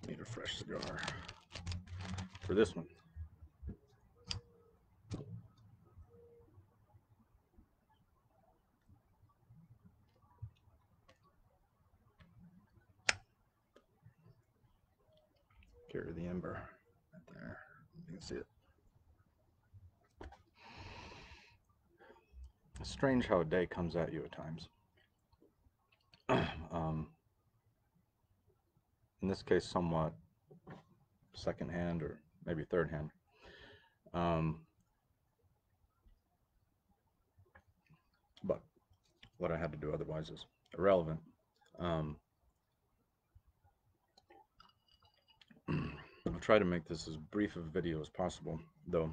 Need a fresh cigar for this one. Carry the ember right there. You can see it. It's strange how a day comes at you at times. um, in this case, somewhat second hand or maybe third hand. Um, but what I had to do otherwise is irrelevant. Um, I'll try to make this as brief of a video as possible, though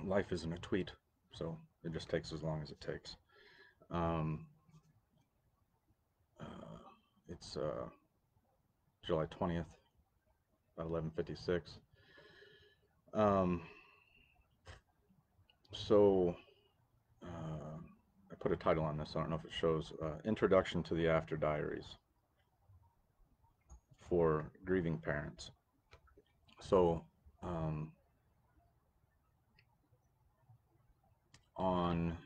life isn't a tweet, so it just takes as long as it takes. Um, uh, it's July 20th, about 11:56. Um, so I put a title on this. I don't know if it shows. Introduction to the After Diaries for grieving parents. So um, on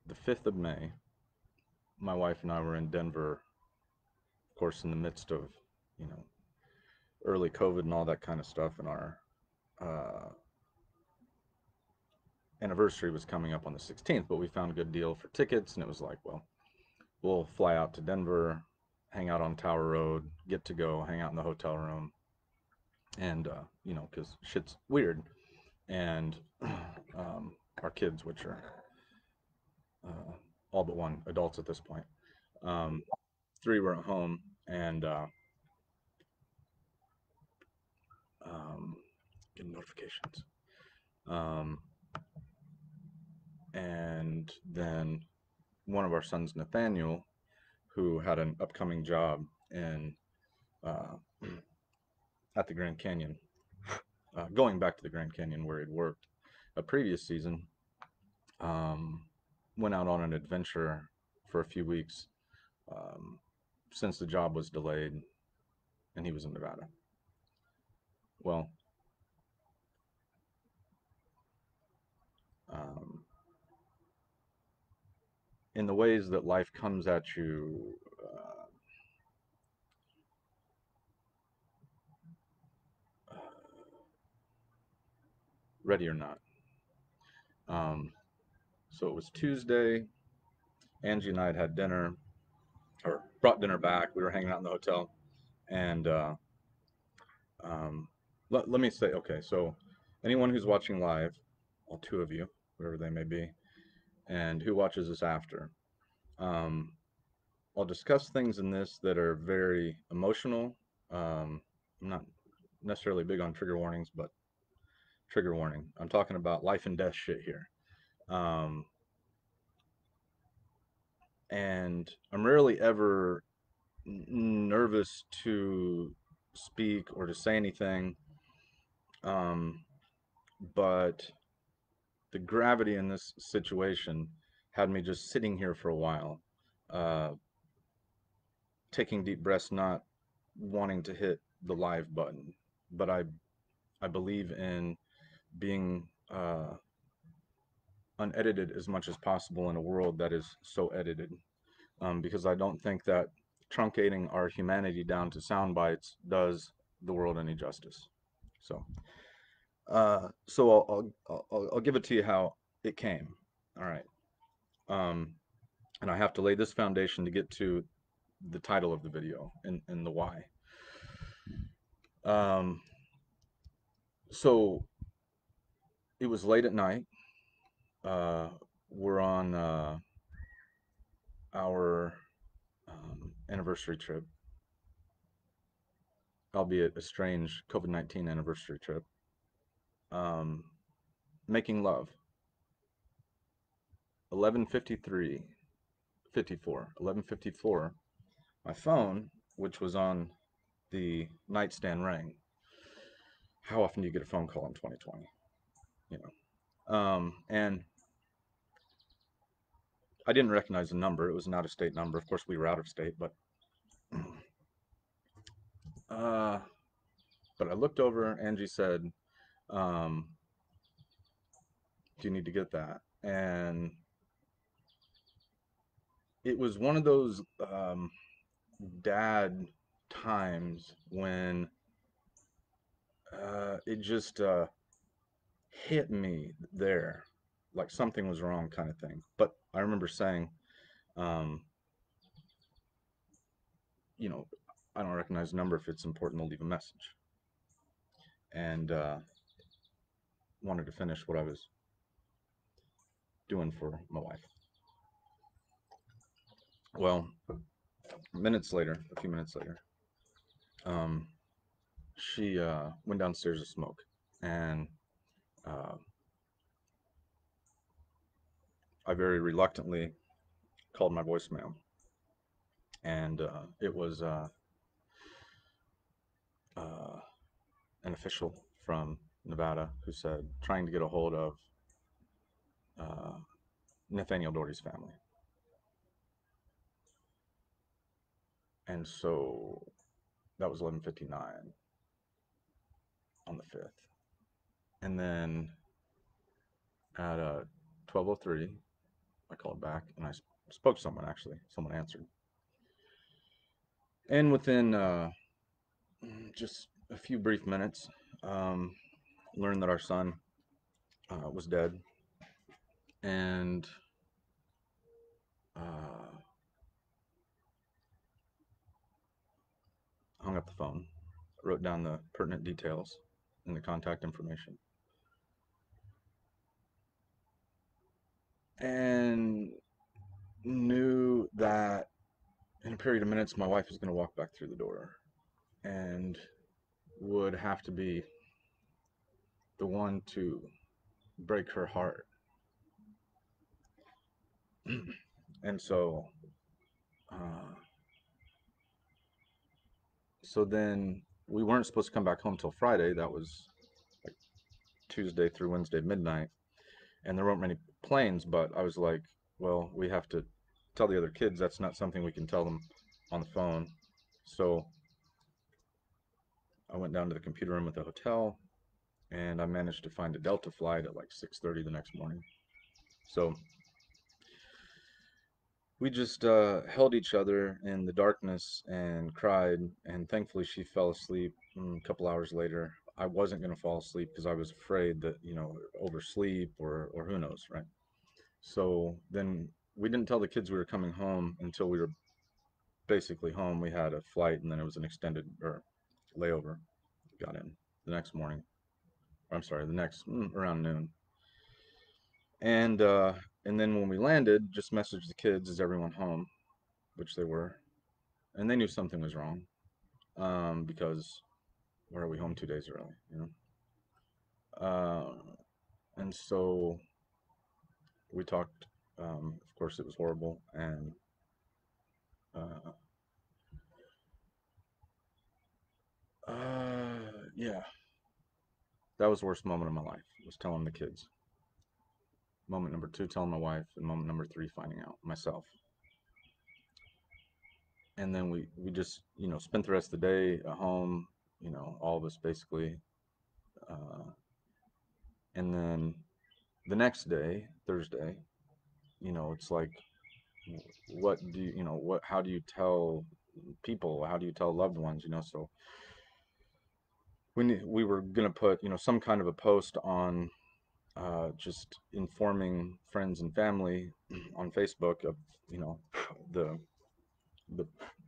the 5th of May, my wife and I were in Denver, of course, in the midst of, you know, early COVID and all that kind of stuff. And our uh, anniversary was coming up on the 16th, but we found a good deal for tickets. And it was like, well, we'll fly out to Denver, hang out on Tower Road, get to go, hang out in the hotel room. And, you know, because shit's weird. And our kids, which are all but one adults at this point, um, three were at home, and getting notifications. Um, and then one of our sons, Nathaniel, who had an upcoming job in uh, at the Grand Canyon, going back to the Grand Canyon where he'd worked a previous season, um, went out on an adventure for a few weeks um, since the job was delayed, and he was in Nevada. Well, um, in the ways that life comes at you, ready or not. Um, so it was Tuesday. Angie and I had dinner, or brought dinner back. We were hanging out in the hotel, and let me say, okay, so anyone who's watching live, all two of you, whoever they may be, and who watches this after, um, I'll discuss things in this that are very emotional. I'm not necessarily big on trigger warnings, but trigger warning. I'm talking about life and death shit here. Um, and I'm rarely ever nervous to speak or to say anything. Um, but the gravity in this situation had me just sitting here for a while, uh, taking deep breaths, not wanting to hit the live button. But I believe in being unedited as much as possible in a world that is so edited, because I don't think that truncating our humanity down to sound bites does the world any justice. So, I'll give it to you how it came. All right, um, and I have to lay this foundation to get to the title of the video and the why. Um, so it was late at night. Uh, we're on our anniversary trip, albeit a strange COVID-19 anniversary trip. Um, making love. 11:53, 54, 11:54. My phone, which was on the nightstand, rang. How often do you get a phone call in 2020? You know, and I didn't recognize the number. It was an out-of-state number. Of course, we were out of state, but uh, but I looked over. Angie said, um, "Do you need to get that?" And it was one of those dad times when it just hit me there, like something was wrong, kind of thing. But I remember saying, um, you know, I don't recognize the number. If it's important, to leave a message. And wanted to finish what I was doing for my wife. Well, minutes later, a few minutes later, um, she went downstairs to smoke, and uh, I very reluctantly called my voicemail, and it was uh, an official from Nevada who said trying to get a hold of uh, Nathaniel Doherty's family, and so that was 11:59 on the 5th, and then at 12:03 I called back and I spoke to someone. Actually, someone answered, and within just a few brief minutes, um, learned that our son was dead, and uh, hung up the phone, wrote down the pertinent details and the contact information, and knew that in a period of minutes my wife was going to walk back through the door and would have to be the one to break her heart. And uh, so then we weren't supposed to come back home till Friday. That was like Tuesday through Wednesday midnight, and there weren't many planes. But I was like, well, we have to tell the other kids that's not something we can tell them on the phone. So I went down to the computer room at the hotel, and I managed to find a Delta flight at like 6:30 the next morning. So we just held each other in the darkness and cried. And thankfully, she fell asleep a couple hours later. I wasn't going to fall asleep because I was afraid that, oversleep or who knows, right? So then we didn't tell the kids we were coming home until we were basically home. We had a flight and then it was an extended or layover. Got in the next morning. I'm sorry, the next around noon. And uh, and then when we landed, just messaged the kids, "Is everyone home?" Which they were, and they knew something was wrong. Because where are we home 2 days early? Uh, and so we talked. Of course, it was horrible, and uh, yeah, that was the worst moment of my life. Was telling the kids. Moment number two, telling my wife, and moment number three, finding out myself. And then we just spent the rest of the day at home. All of us basically. Uh, and then the next day, Thursday, it's like, what do what how do you tell people, how do you tell loved ones, so we were going to put some kind of a post on just informing friends and family on Facebook of you know the the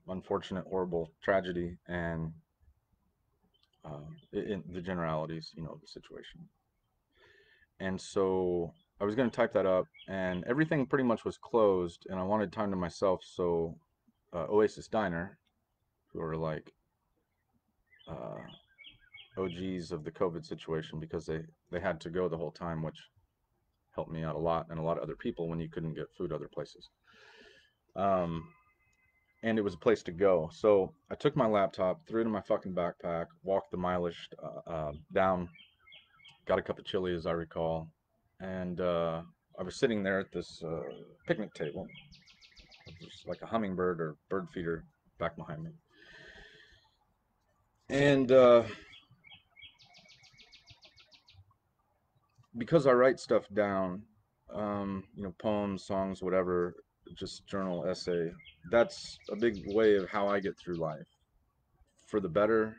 unfortunate horrible tragedy and in the generalities of the situation. And so I was going to type that up, and everything pretty much was closed, and I wanted time to myself. So Oasis Diner, who are like uh, OGs of the COVID situation because they had to go the whole time, which helped me out a lot and a lot of other people when you couldn't get food other places. Um, and it was a place to go. So I took my laptop, threw it in my fucking backpack, walked the mileage down, got a cup of chili as I recall, and I was sitting there at this picnic table. There's like a hummingbird or bird feeder back behind me. And because I write stuff down, poems, songs, whatever, just journal, essay, that's a big way of how I get through life, for the better,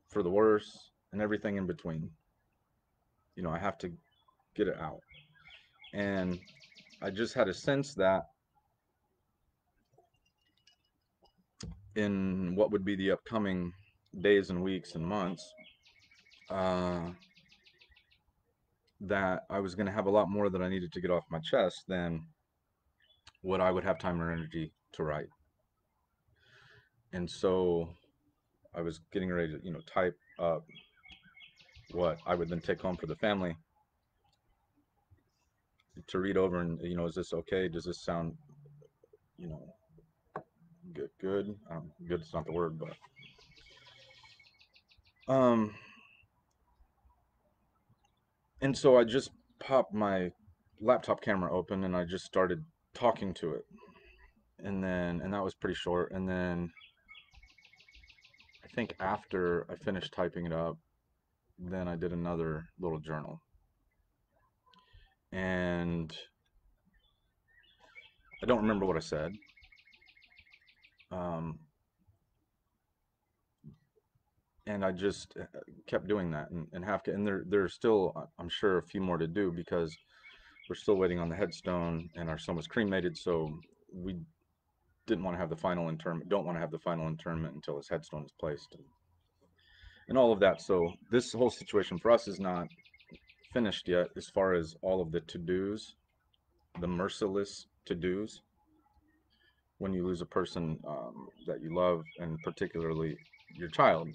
for the worse, and everything in between. I have to get it out. And I just had a sense that in what would be the upcoming days and weeks and months, uh, that I was going to have a lot more that I needed to get off my chest than what I would have time or energy to write. And so I was getting ready to, type up what I would then take home for the family to read over, and, is this okay? Does this sound, you know, good? Good is not the word, but um, and so I just popped my laptop camera open and I just started talking to it, and that was pretty short. And then I think after I finished typing it up, then I did another little journal, and I don't remember what I said. Um, and I just kept doing that, and and there's still, I'm sure, a few more to do, because we're still waiting on the headstone, and our son was cremated, so we didn't want to have the final interment, don't want to have the final interment until his headstone is placed, and all of that. So this whole situation for us is not finished yet, as far as all of the to-dos, the merciless to-dos when you lose a person, that you love, and particularly your child.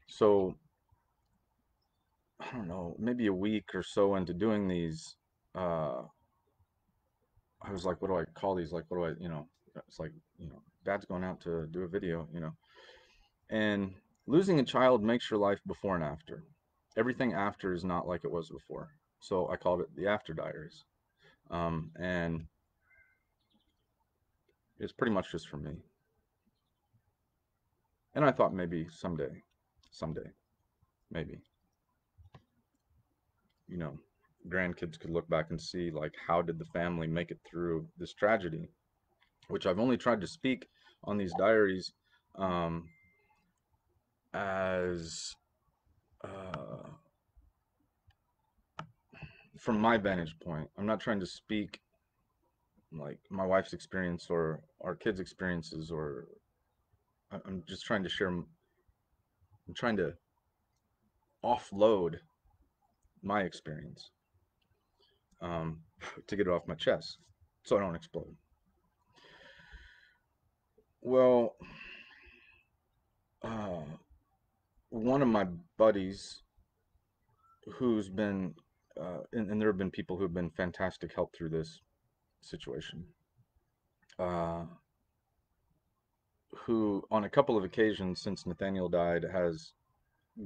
So I don't know, maybe a week or so into doing these, uh, I was like, what do I call these? Like, what do I, it's like, dad's going out to do a video, and losing a child makes your life before and after. Everything after is not like it was before. So I called it the After Diaries. And it's pretty much just for me. And I thought maybe someday, maybe, you know, grandkids could look back and see, like, how did the family make it through this tragedy, which I've only tried to speak on these diaries, um, as uh, from my vantage point. I'm not trying to speak like my wife's experience or our kids' experiences, or I'm just trying to share. I'm trying to offload my experience, um, to get it off my chest so I don't explode. Well, uh, one of my buddies who's been, and there have been people who have been fantastic help through this situation, uh, who on a couple of occasions since Nathaniel died has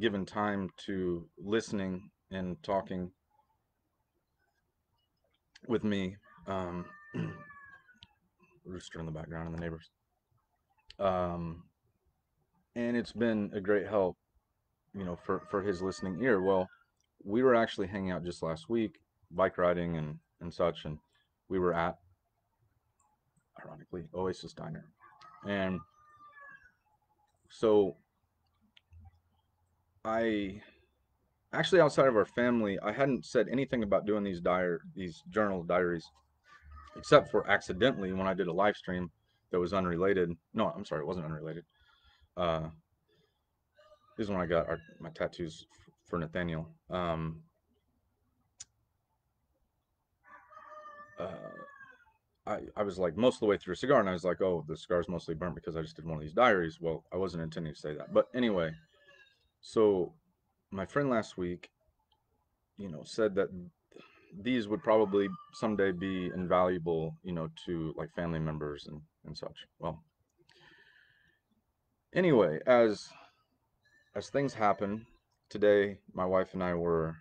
given time to listening and talking with me. Um, Rooster in the background and the neighbors. Um, and it's been a great help, for his listening ear. Well, we were actually hanging out just last week, bike riding and such, and we were at, ironically, Oasis Diner. And so I actually, outside of our family, I hadn't said anything about doing these journal diaries, except for accidentally when I did a live stream that was unrelated. No, I'm sorry, it wasn't unrelated. Uh, this is when I got my tattoos for Nathaniel. Uh, I was like most of the way through a cigar, and I was like, oh, the cigar's mostly burnt because I just did one of these diaries. Well, I wasn't intending to say that. But anyway, so my friend last week, said that these would probably someday be invaluable, to like family members and such. Well, anyway, as things happen, today my wife and I were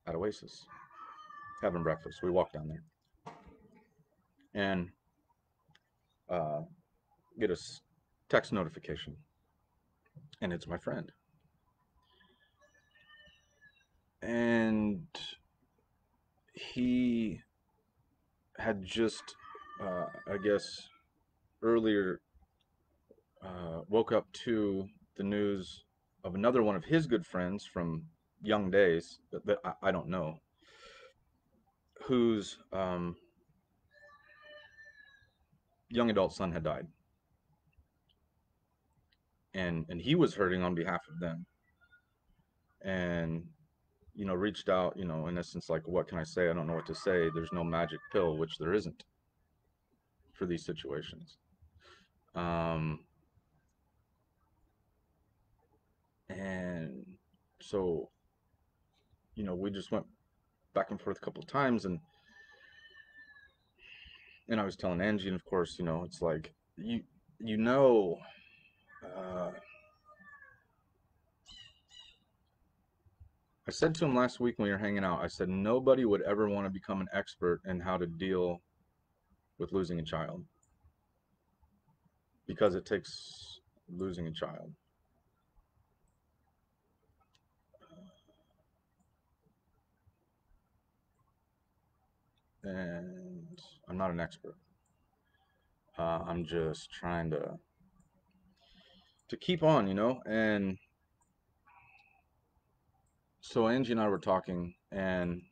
at Oasis having breakfast. We walked down there and uh, get a text notification. and it's my friend. And he had just, I guess, earlier woke up to the news of another one of his good friends from young days that I don't know, whose young adult son had died, and he was hurting on behalf of them, and reached out, in essence, like, what can I say? I don't know what to say. There's no magic pill, which there isn't for these situations. Um, and so, we just went back and forth a couple of times, and I was telling Angie, and of course, it's like you know, uh, I said to him last week when we were hanging out, I said nobody would ever want to become an expert in how to deal with losing a child because it takes losing a child. And I'm not an expert. I'm just trying to keep on, And so Angie and I were talking, and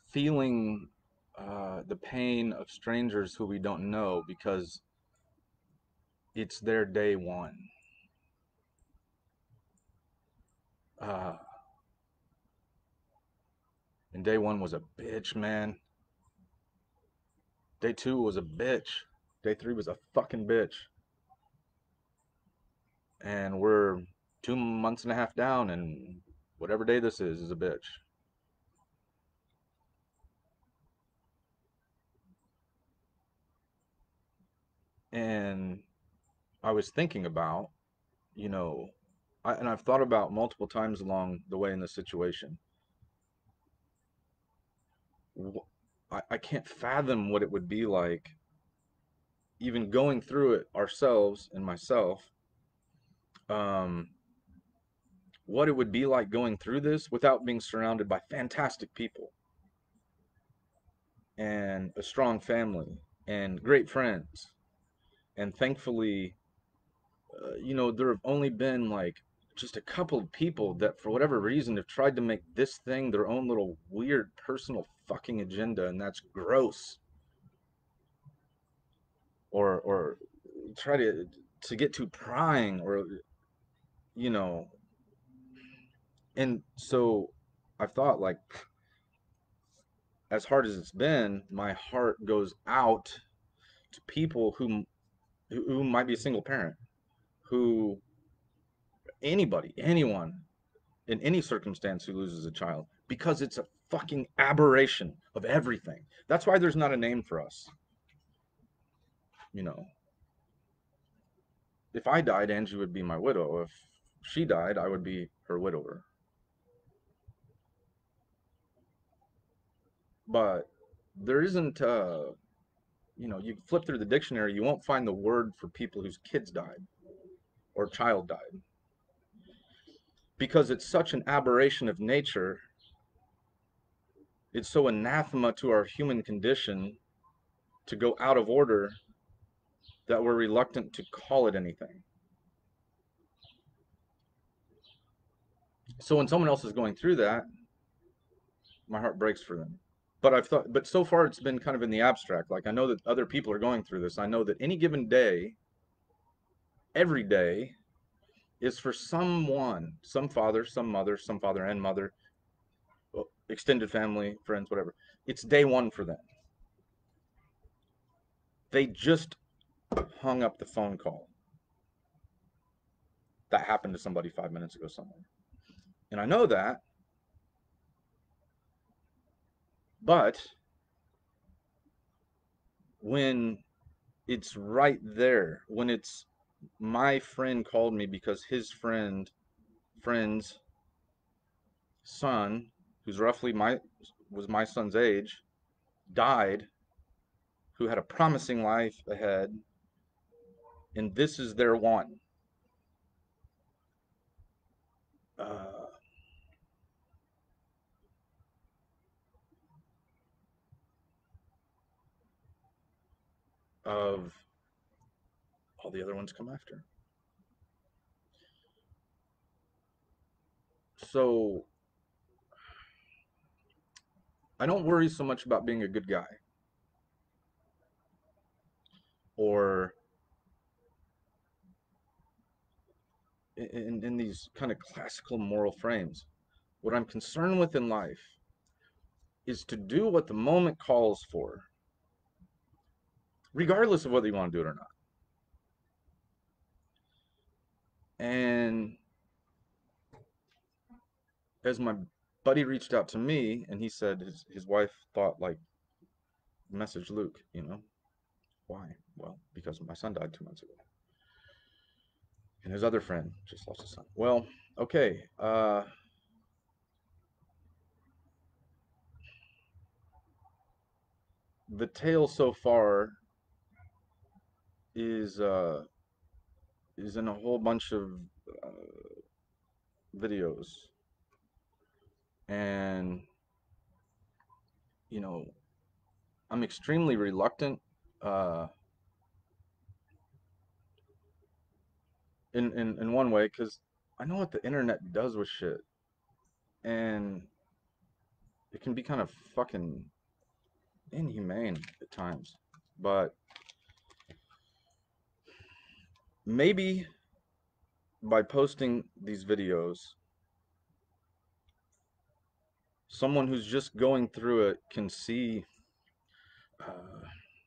feeling the pain of strangers who we don't know because it's their day one. Uh, and day one was a bitch, man. Day two was a bitch. Day three was a fucking bitch. And we're 2 months and a half down, and whatever day this is a bitch. And I was thinking about, you know, and I've thought about multiple times along the way in this situation. I can't fathom what it would be like, even going through it ourselves and myself. Um, what it would be like going through this without being surrounded by fantastic people and a strong family and great friends. And thankfully, there have only been like just a couple of people that, for whatever reason, have tried to make this thing their own little weird personal fucking agenda, and that's gross. Or try to get too prying, or you know. And so I've thought, like, as hard as it's been, my heart goes out to people who might be a single parent, who anybody, anyone in any circumstance who loses a child, because it's a fucking aberration of everything. That's why there's not a name for us. You know, if I died, Angie would be my widow. If she died, I would be her widower. But there isn't, you flip through the dictionary, you won't find the word for people whose kids died or child died, because it's such an aberration of nature. It's so anathema to our human condition to go out of order that we're reluctant to call it anything. So when someone else is going through that, my heart breaks for them. But so far it's been kind of in the abstract. Like, I know that other people are going through this. I know that any given day, every day, is for someone, some father, some mother, some father and mother, extended family, friends, whatever. It's day one for them. They just hung up the phone call that happened to somebody 5 minutes ago somewhere. And I know that, but when it's right there, when it's my friend called me because his friend's son, who's roughly my son's age, died, who had a promising life ahead, and this is their one. Uh, of all the other ones come after. So I don't worry so much about being a good guy or in these kind of classical moral frames. What I'm concerned with in life is to do what the moment calls for, regardless of whether you want to do it or not. And as my buddy reached out to me and he said his wife thought like, message Luke, you know, why? Well, because my son died 2 months ago. And his other friend just lost his son. Well, okay. The tale so far is uh, is in a whole bunch of uh, videos, and you know, I'm extremely reluctant uh, in one way because I know what the internet does with shit, and it can be kind of fucking inhumane at times. But maybe by posting these videos, someone who's just going through it can see,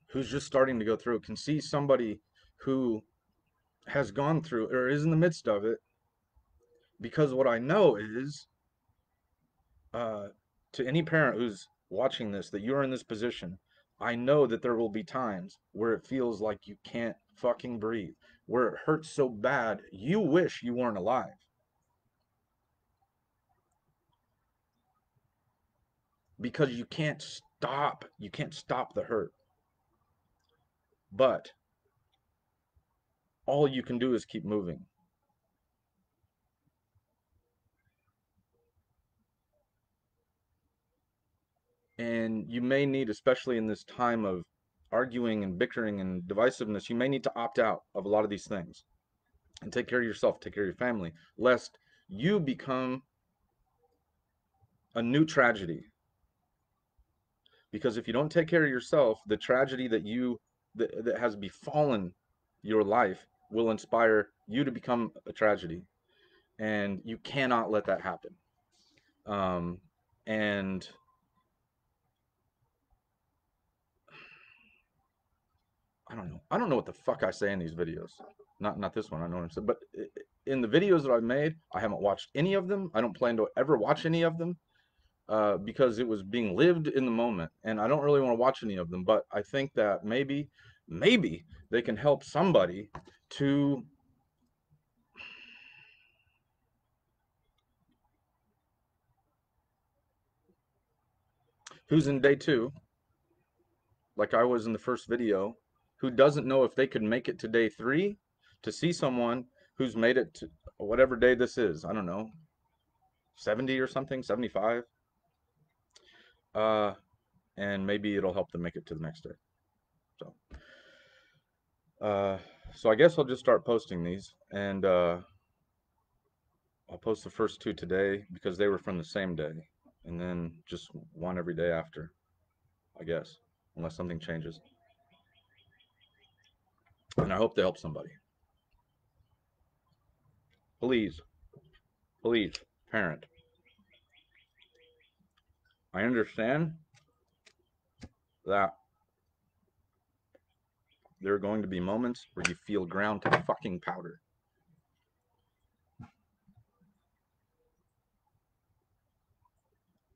who's just starting to go through it, can see somebody who has gone through or is in the midst of it. Because what I know is, uh, to any parent who's watching this, that you're in this position, I know that there will be times where it feels like you can't fucking breathe, where it hurts so bad you wish you weren't alive because you can't stop the hurt. But all you can do is keep moving. And you may need, especially in this time of arguing and bickering and divisiveness, you may need to opt out of a lot of these things and take care of yourself, take care of your family, lest you become a new tragedy. Because if you don't take care of yourself, the tragedy that has befallen your life will inspire you to become a tragedy, and you cannot let that happen. And I don't know what the fuck I say in these videos. Not this one. I know what I'm saying, but in the videos that I've made, I haven't watched any of them. I don't plan to ever watch any of them, because it was being lived in the moment, and I don't really want to watch any of them. But I think that maybe they can help somebody to who's in day two, like I was in the first video, who doesn't know if they could make it to day three, to see someone who's made it to whatever day this is. I don't know, 70 or something, 75. Uh, and maybe it'll help them make it to the next day. So, uh, so I guess I'll just start posting these, and I'll post the first two today because they were from the same day, and then just one every day after, I guess, unless something changes. And I hope they help somebody. Please, please, parent. I understand that there are going to be moments where you feel ground to fucking powder.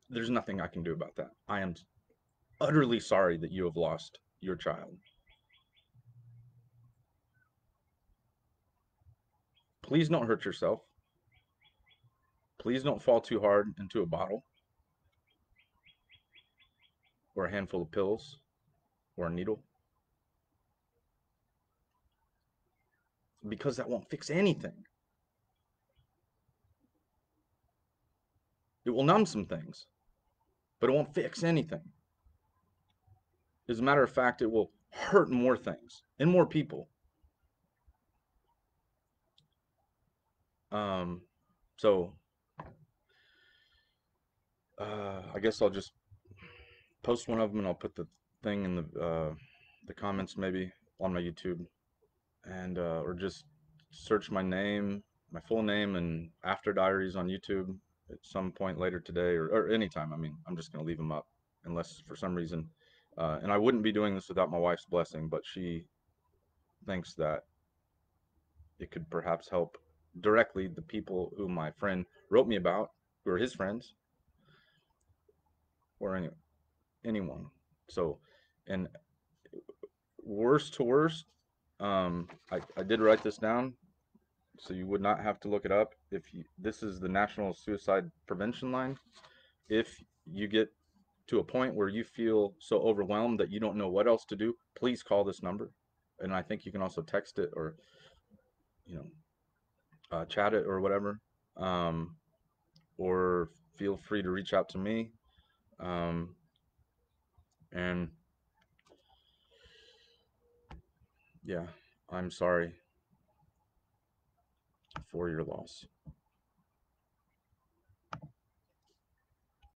There's nothing I can do about that. I am utterly sorry that you have lost your child. Please don't hurt yourself. Please don't fall too hard into a bottle or a handful of pills or a needle. because that won't fix anything. It will numb some things, but it won't fix anything. As a matter of fact, it will hurt more things and more people. Um, so I guess I'll just post one of them and I'll put the thing in the comments maybe on my YouTube, and or just search my name, my full name, and After Diaries on YouTube at some point later today, or anytime. I mean, I'm just gonna leave them up unless for some reason, and I wouldn't be doing this without my wife's blessing, but she thinks that it could perhaps help directly the people who my friend wrote me about, who are his friends, or anyone. So, and worst to worst, I did write this down so you would not have to look it up. If you, this is the National Suicide Prevention Line. If you get to a point where you feel so overwhelmed that you don't know what else to do, please call this number. And I think you can also text it or you know chat it or whatever. Um, or feel free to reach out to me. Um, and yeah, I'm sorry for your loss.